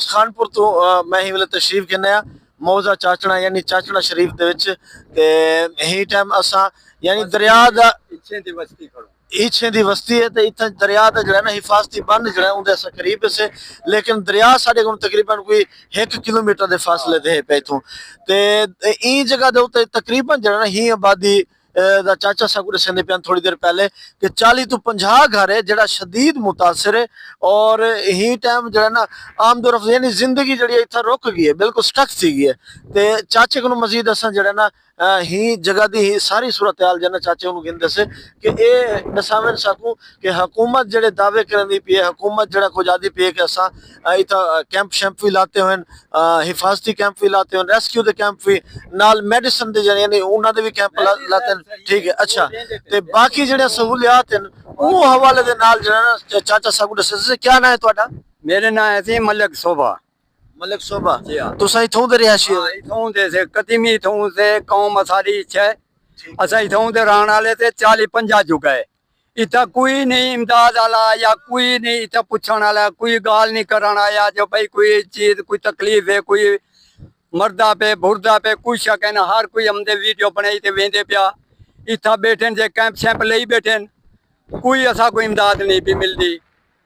उस खानपुर तो मैं ही वाले तशरीफ गिने मौजा चाचना यानी चाचना शरीफ दे विच ते ही टाइम असा यानी दरिया दा इच्छे दी बस्ती है ते इत्थे दरिया दा जड़ा ना हिफाजती बंद जड़ा उंदे असा करीब से लेकिन दरिया साडे कोल तकरीबन कोई 1 किलोमीटर दे फासले ते पे इथों ते ई जगह दे उत्ते तकरीबन जड़ा ना ही आबादी दा चाचा साहब दसने पे थोड़ी देर पहले कि 40 तो 50 घर है जड़ा शदीद मुतासिर है और ही टाइम जड़ा ना आमदोरफ यानी जिंदगी जड़ी इतना रुक गई है बिल्कुल स्टक सी गई है ते चाचे को मजीद असा जड़ा ना ही जगह दी ही सारी सूरत हाल जना चाचे उन्होंने गिनते से कि ए दसावें सकूं कि हुकूमत जड़े दावे करनी पी है हुकूमत जड़ा कुछ आदि पी है कि असा इतना कैंप शैंप भी लाते हुए हिफाजती कैंप भी लाते हुए रेस्क्यू दे कैंप भी नाल मेडिसिन दे यानी उन्होंने दे भी कैंप लाते हैं ठीक है अच्छा ते बाकी जड़े सहूलियात हैं वो हवाले दे नाल जड़ा ना चाचा साहब दसे से क्या नाम है ਤੁਹਾਡਾ मेरे नाम है मलिक शोभा मलिक शोभा जी हाँ। तुसा इथों दे रिहायशी हो इथों दे से कदीमी इथों से कौम असारी है असा इथों दे रहने वाले थे 40-50 चुका है इतना कोई नहीं इमदाद वाला या कोई नहीं इतना पूछने वाला कोई गाल नहीं कराना या जो भाई कोई चीज कोई तकलीफ है कोई मर्दा पे बुरदा पे कुछ कहना हर कोई हमदे वीडियो बनाई ते वेंदे पिया इतना बैठे जे कैंप शैंप ले बैठे कोई असा कोई इमदाद नहीं भी मिलती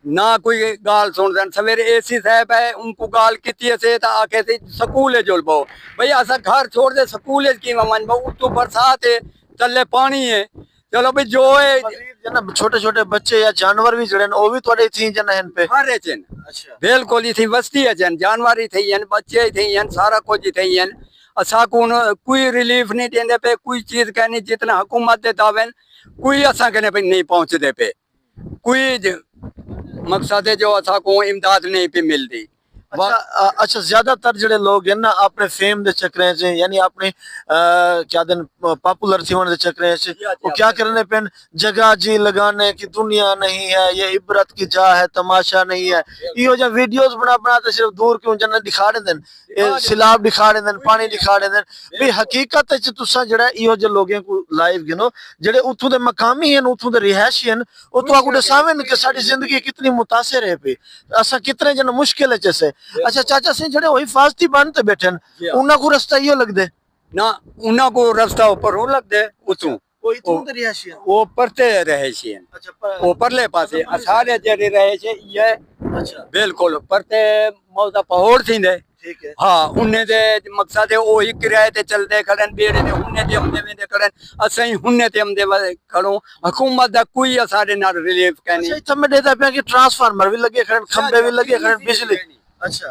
ना कोई गाल सुन देन सवेरे एसी साहब है उनको गाल की से आके से स्कूल जुल पाओ भाई असा घर छोड़ दे स्कूल की मन बहु तो बरसात है चले पानी है चलो भाई जो है छोटे छोटे बच्चे या जानवर भी जड़े वो भी थोड़े थी जन हन पे हरे चन अच्छा बिल्कुल थी वस्ती है जन जानवर ही थी हन बच्चे थी हन सारा कुछ थी हन असा को कोई रिलीफ नहीं देंदे पे कोई चीज कहनी जितना हुकूमत दे दावे कोई असा कहने पे नहीं पहुंचते पे कोई मकसद है जो असा को इमदाद नहीं पे मिलती अच्छा ज्यादातर जड़े लोग हैं ना अपने फेम दे चक्करें च यानी अपने क्या दिन पॉपुलर थी होने दे चक्करें च वो क्या करने पे जगह जी लगाने की दुनिया नहीं है ये इबरत की जा है तमाशा नहीं है यो जो वीडियोस बना बना तो सिर्फ दूर क्यों जन्नत दिखा देन सिलाब दिखा देन पानी दिखा देन भी हकीकत च तुसा जड़ा यो जो लोगों को लाइव गिनो जड़े उथों दे मकामी हैं उथों दे रिहायशी हैं वो तो आगुडे सामने कि साडी जिंदगी कितनी मुतासिर है पे असा कितने जन मुश्किल है जैसे अच्छा चाचा सिंह जड़े वही हिफाजती बनते बैठे उन्ना को रास्ता यो लग दे ना उन्ना को रास्ता ऊपर हो लग दे उतू वो इथों दे रिहायशी हैं वो परते रहे छी अच्छा वो परले पासे सारे जड़े रहे छे ये अच्छा बिल्कुल परते मौजा पहाड़ थींदे ठीक है हाँ उन्ने दे मकसद है वो ही किराए ते चलते खड़न बेड़े ने उन्ने दे हमदे वेंदे खड़न असई हुन्ने ते हमदे खड़ो हुकूमत दा कोई सारे ना रिलीफ कहनी अच्छा इथं में देता पे कि ट्रांसफार्मर भी लगे खड़न खंबे भी लगे खड़न बिजली अच्छा